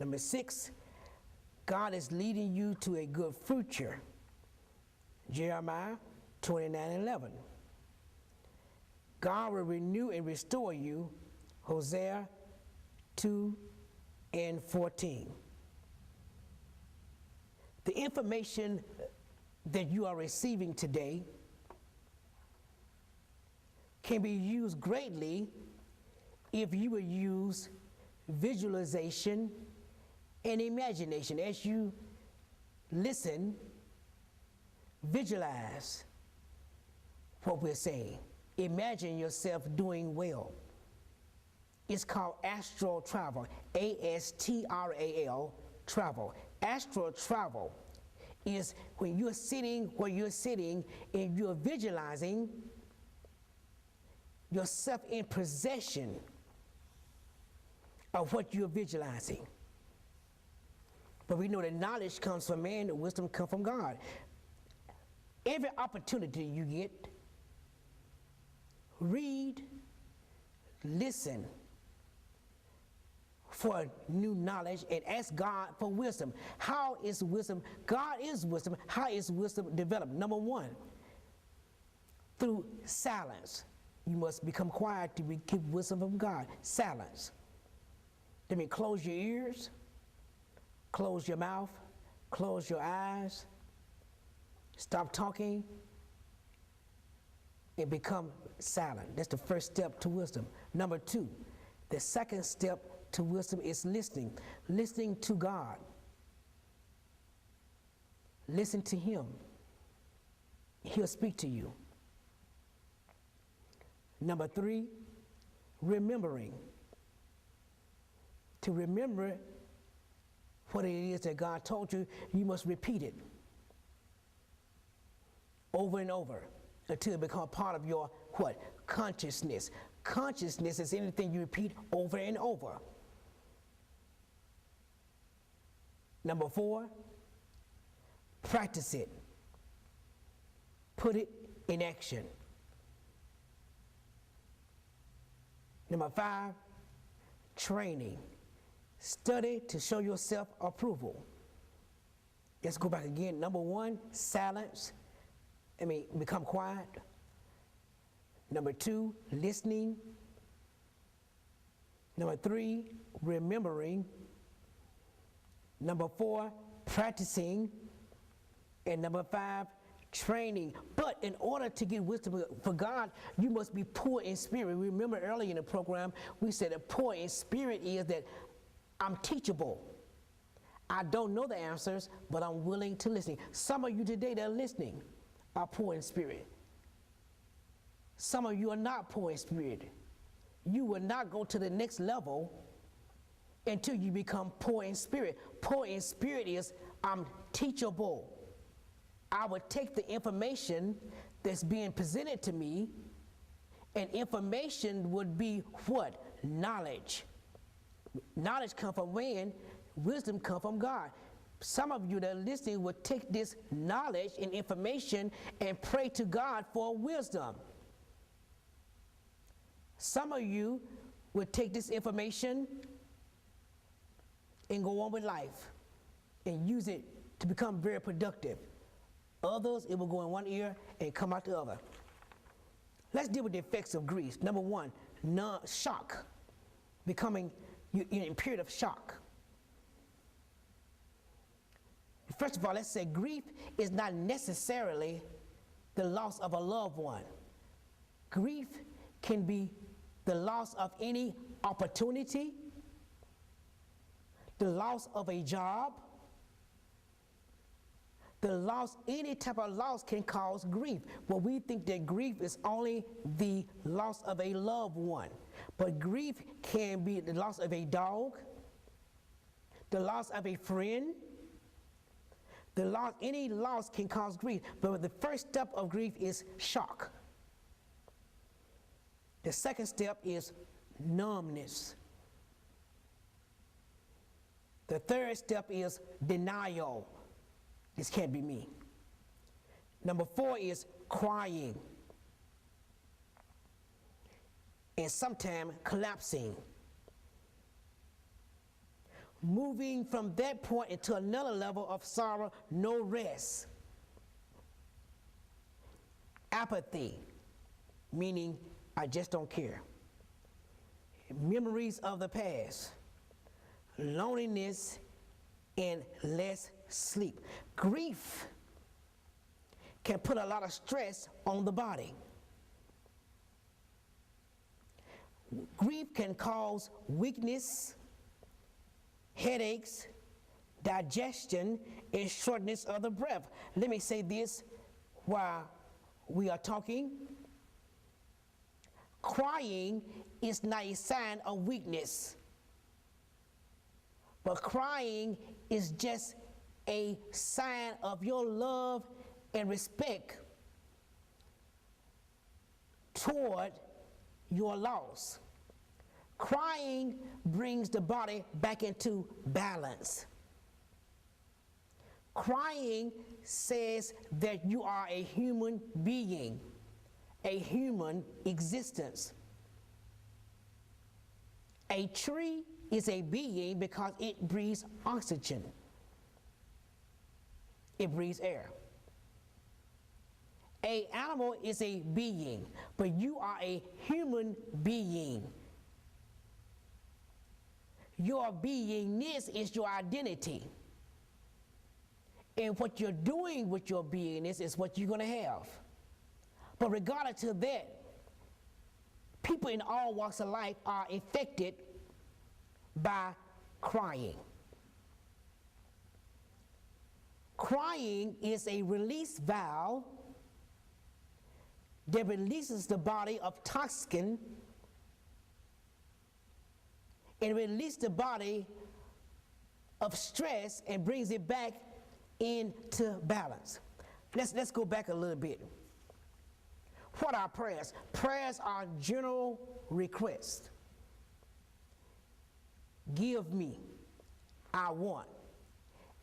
Number 6, God is leading you to a good future. Jeremiah 29:11. God will renew and restore you. Hosea 2:14. The information that you are receiving today can be used greatly if you will use visualization and imagination. As you listen, visualize what we're saying. Imagine yourself doing well. It's called astral travel, A-S-T-R-A-L, travel. Astral travel is when you're sitting where you're sitting and you're visualizing yourself in possession of what you're visualizing. But we know that knowledge comes from man, and wisdom comes from God. Every opportunity you get, read, listen for new knowledge and ask God for wisdom. How is wisdom? God is wisdom. How is wisdom developed? Number 1, through silence. You must become quiet to get wisdom from God. Silence. That means close your ears, close your mouth, close your eyes, stop talking, and become silent. That's the first step to wisdom. Number 2, the second step to wisdom is listening. Listening to God. Listen to Him. He'll speak to you. Number 3, remembering. To remember what it is that God told you, you must repeat it over and over until it becomes part of your what? Consciousness. Consciousness is anything you repeat over and over. Number 4, practice it. Put it in action. Number 5, training. Study to show yourself approval. Let's go back again. Number 1, silence. Become quiet. Number 2, listening. Number 3, remembering. Number 4, practicing. And number 5, training. But in order to get wisdom for God, you must be poor in spirit. Remember earlier in the program, we said that poor in spirit is that I'm teachable. I don't know the answers, but I'm willing to listen. Some of you today that are listening are poor in spirit. Some of you are not poor in spirit. You will not go to the next level until you become poor in spirit. Poor in spirit is I'm teachable. I would take the information that's being presented to me, and information would be what? Knowledge. Knowledge comes from man, wisdom comes from God. Some of you that are listening would take this knowledge and information and pray to God for wisdom. Some of you would take this information and go on with life and use it to become very productive. Others, it will go in one ear and come out the other. Let's deal with the effects of grief. Number 1, shock. Becoming in a period of shock. First of all, let's say grief is not necessarily the loss of a loved one. Grief can be the loss of any opportunity, the loss of a job, the loss, any type of loss can cause grief. But we think that grief is only the loss of a loved one. But grief can be the loss of a dog, the loss of a friend, any loss can cause grief. But the first step of grief is shock. The second step is numbness. The third step is denial. This can't be me. Number 4 is crying. And sometimes collapsing. moving from that point into another level of sorrow, no rest. Apathy, meaning I just don't care. Memories of the past. Loneliness and less sleep. Grief can put a lot of stress on the body. Grief can cause weakness, headaches, digestion, and shortness of the breath. Let me say this while we are talking. Crying is not a sign of weakness, but crying is just a sign of your love and respect toward your loss. Crying brings the body back into balance. Crying says that you are a human being, a human existence. A tree is a being because it breathes oxygen. It breathes air. An animal is a being, but you are a human being. Your beingness is your identity. And what you're doing with your beingness is what you're going to have. But regardless of that, people in all walks of life are affected by crying. Crying is a release valve that releases the body of toxin and releases the body of stress and brings it back into balance. Let's go back a little bit. What are prayers? Prayers are general requests. Give me, I want.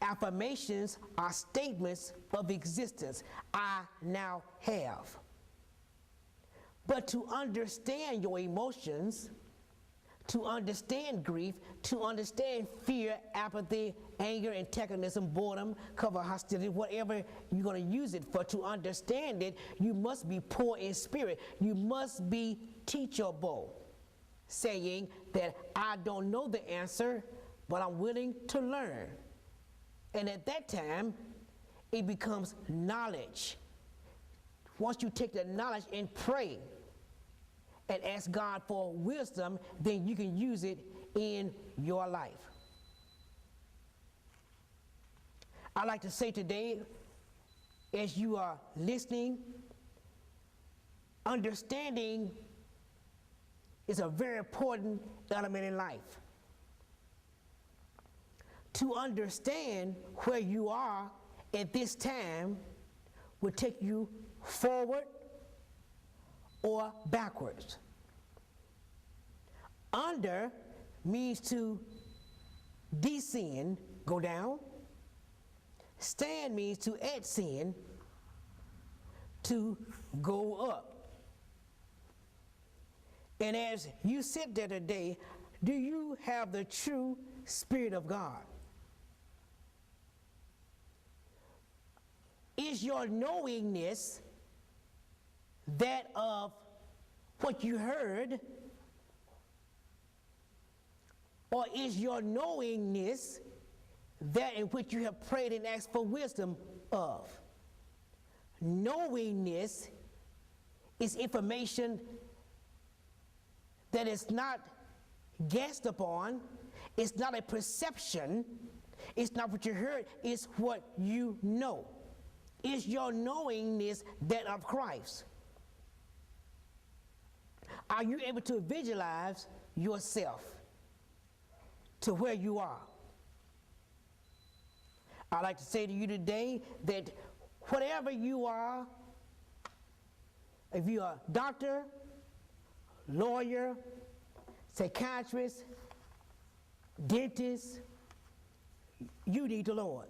Affirmations are statements of existence. I now have. But to understand your emotions, to understand grief, to understand fear, apathy, anger, antagonism, boredom, cover, hostility, whatever you're going to use it for, to understand it, you must be poor in spirit. You must be teachable, saying that I don't know the answer, but I'm willing to learn. And at that time, it becomes knowledge. Once you take the knowledge and pray and ask God for wisdom, then you can use it in your life. I'd like to say today, as you are listening, understanding is a very important element in life. To understand where you are at this time will take you forward or backwards. Under means to descend, go down. Stand means to ascend, to go up. And as you sit there today, do you have the true Spirit of God? Is your knowingness that of what you heard, or is your knowingness that in which you have prayed and asked for wisdom of? Knowingness is information that is not guessed upon, it's not a perception, it's not what you heard, it's what you know. Is your knowingness that of Christ? Are you able to visualize yourself to where you are? I'd like to say to you today that whatever you are, if you're a doctor, lawyer, psychiatrist, dentist, you need the Lord.